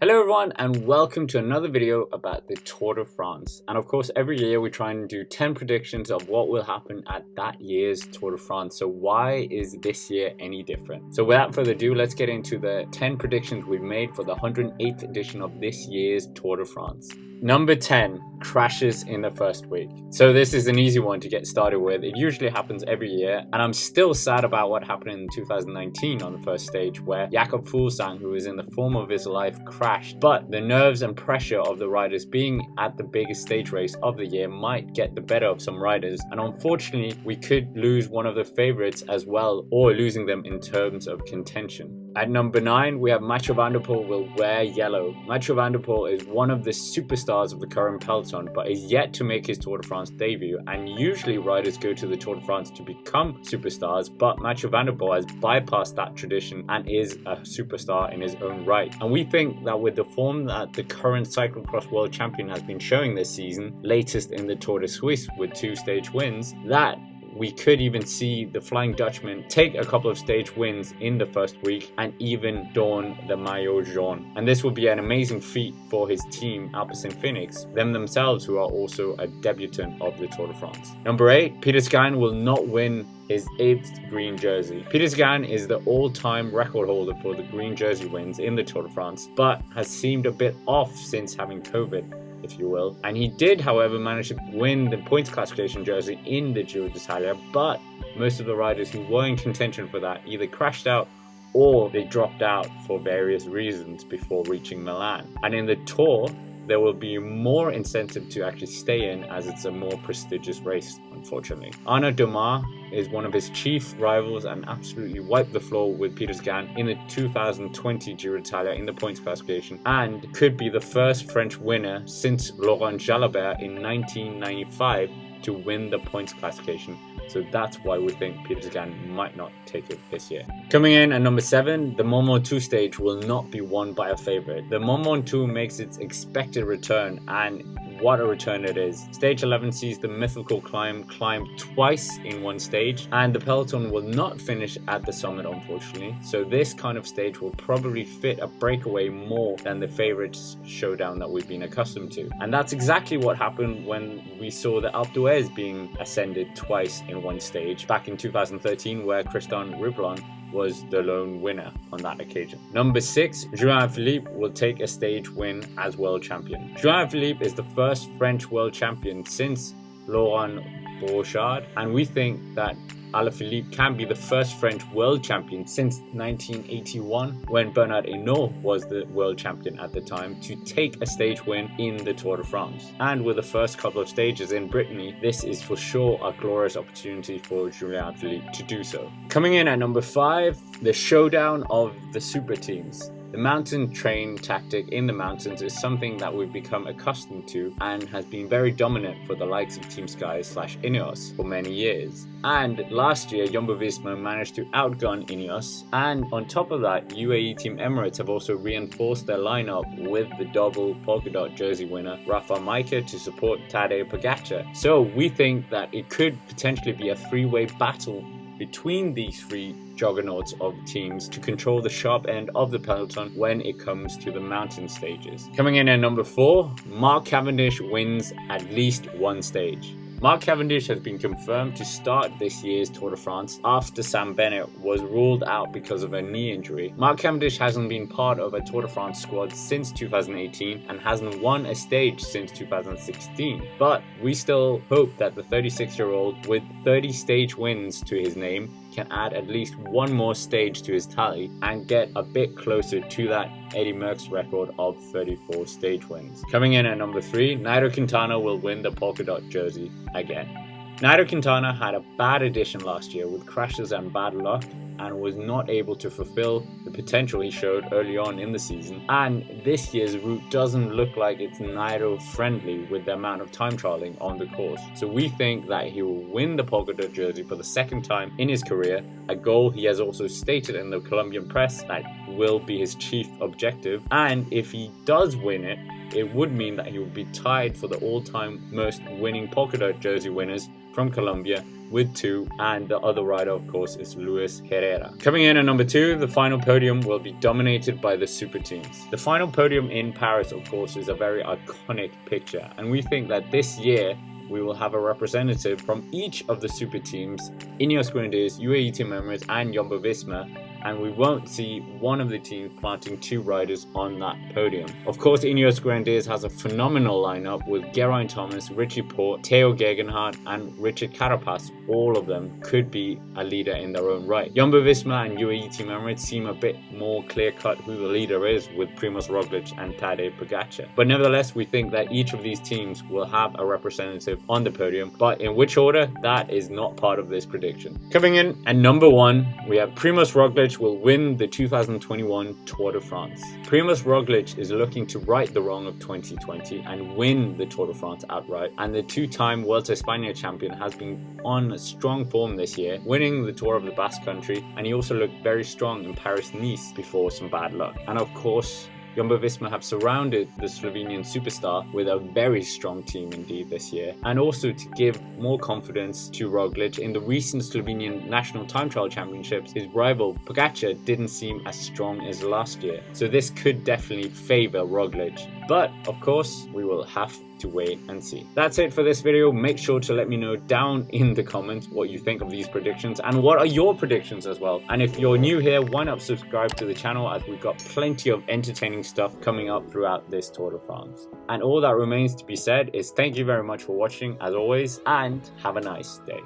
Hello everyone and welcome to another video about the Tour de France. And of course every year we try and do 10 predictions of what will happen at that year's Tour de France. So why is this year any different? So without further ado, let's get into the 10 predictions we've made for the 108th edition of this year's Tour de France. Number 10, crashes in the first week. So this is an easy one to get started with. It usually happens every year, and I'm still sad about what happened in 2019 on the first stage, where Jakob Fuglsang, who is in the form of his life, crashed. But the nerves and pressure of the riders being at the biggest stage race of the year might get the better of some riders, and unfortunately we could lose one of the favorites as well, or losing them in terms of contention. At number 9, we have Mathieu van der Poel will wear yellow. Mathieu van der Poel is one of the superstars of the current peloton, but is yet to make his Tour de France debut, and usually riders go to the Tour de France to become superstars, but Mathieu van der Poel has bypassed that tradition and is a superstar in his own right. And we think that with the form that the current cyclocross world champion has been showing this season, latest in the Tour de Suisse with 2 stage wins, that we could even see the Flying Dutchman take a couple of stage wins in the first week and even don the maillot jaune. And this will be an amazing feat for his team, Alpecin Phoenix, themselves who are also a debutant of the Tour de France. Number 8, Peter Sagan will not win his 8th green jersey. Peter Sagan is the all-time record holder for the green jersey wins in the Tour de France, but has seemed a bit off since having COVID, if you will. And he did, however, manage to win the points classification jersey in the Giro d'Italia, but most of the riders who were in contention for that either crashed out or they dropped out for various reasons before reaching Milan. And in the Tour, there will be more incentive to actually stay in, as it's a more prestigious race, unfortunately. Arnaud Démare is one of his chief rivals and absolutely wiped the floor with Peter Sagan in the 2020 Giro d'Italia in the points classification, and could be the first French winner since Laurent Jalabert in 1995 to win the points classification. So that's why we think Peter Sagan might not take it this year. Coming in at number 7, the Monaco II stage will not be won by a favorite. The Monaco II makes its expected return, and what a return it is. Stage 11 sees the mythical climb climbed twice in one stage, and the peloton will not finish at the summit, unfortunately. So this kind of stage will probably fit a breakaway more than the favorites showdown that we've been accustomed to. And that's exactly what happened when we saw the Alpe d'Huez being ascended twice in one stage back in 2013, where Christian Riblon was the lone winner on that occasion. Number 6, Juan-Philippe will take a stage win as world champion. Juan-Philippe is the first French world champion since Laurent Brochard, and we think that Alaphilippe can be the first French world champion since 1981, when Bernard Hinault was the world champion at the time, to take a stage win in the Tour de France. And with the first couple of stages in Brittany, this is for sure a glorious opportunity for Julien Philippe to do so. Coming in at number 5, the showdown of the super teams. The mountain train tactic in the mountains is something that we've become accustomed to and has been very dominant for the likes of Team Sky/Ineos for many years. And last year, Jumbo-Visma managed to outgun Ineos, and on top of that, UAE Team Emirates have also reinforced their lineup with the double polka dot jersey winner Rafa Majka to support Tadej Pogačar. So we think that it could potentially be a three-way battle between these 3 juggernauts of teams to control the sharp end of the peloton when it comes to the mountain stages. Coming in at number 4, Mark Cavendish wins at least one stage. Mark Cavendish has been confirmed to start this year's Tour de France after Sam Bennett was ruled out because of a knee injury. Mark Cavendish hasn't been part of a Tour de France squad since 2018 and hasn't won a stage since 2016. But we still hope that the 36-year-old with 30 stage wins to his name can add at least one more stage to his tally and get a bit closer to that Eddie Merckx record of 34 stage wins. Coming in at number 3, Nairo Quintana will win the polka dot jersey again. Nairo Quintana had a bad edition last year with crashes and bad luck, and was not able to fulfill the potential he showed early on in the season. And this year's route doesn't look like it's Nairo friendly with the amount of time trialing on the course. So we think that he will win the polka dot jersey for the second time in his career, a goal he has also stated in the Colombian press that will be his chief objective. And if he does win it, it would mean that he would be tied for the all-time most winning polka dot jersey winners from Colombia with 2, and the other rider, of course, is Luis Herrera. Coming in at number 2, the final podium will be dominated by the super teams. The final podium in Paris, of course, is a very iconic picture, and we think that this year we will have a representative from each of the super teams, Ineos Grenadiers, UAE Team Emirates, and Jumbo-Visma, and we won't see one of the teams planting 2 riders on that podium. Of course, Ineos Grenadiers has a phenomenal lineup with Geraint Thomas, Richie Porte, Theo Gegenhardt, and Richard Carapaz. All of them could be a leader in their own right. Jumbo-Visma and UAE Team Emirates seem a bit more clear-cut who the leader is, with Primoz Roglic and Tadej Pogačar. But nevertheless, we think that each of these teams will have a representative on the podium, but in which order, that is not part of this prediction. Coming in at number 1, we have Primoz Roglic will win the 2021 Tour de France. Primoz Roglic is looking to right the wrong of 2020 and win the Tour de France outright, and the 2-time Vuelta a España champion has been on strong form this year, winning the Tour of the Basque Country, and he also looked very strong in Paris-Nice before some bad luck. And of course, Jumbo-Visma have surrounded the Slovenian superstar with a very strong team indeed this year, and also to give more confidence to Roglic in the recent Slovenian National Time Trial Championships, his rival Pogačar didn't seem as strong as last year, so this could definitely favour Roglic. But of course, we will have to wait and see. That's it for this video. Make sure to let me know down in the comments what you think of these predictions and what are your predictions as well. And if you're new here, why not subscribe to the channel, as we've got plenty of entertaining stuff coming up throughout this Tour de France. And all that remains to be said is thank you very much for watching as always, and have a nice day.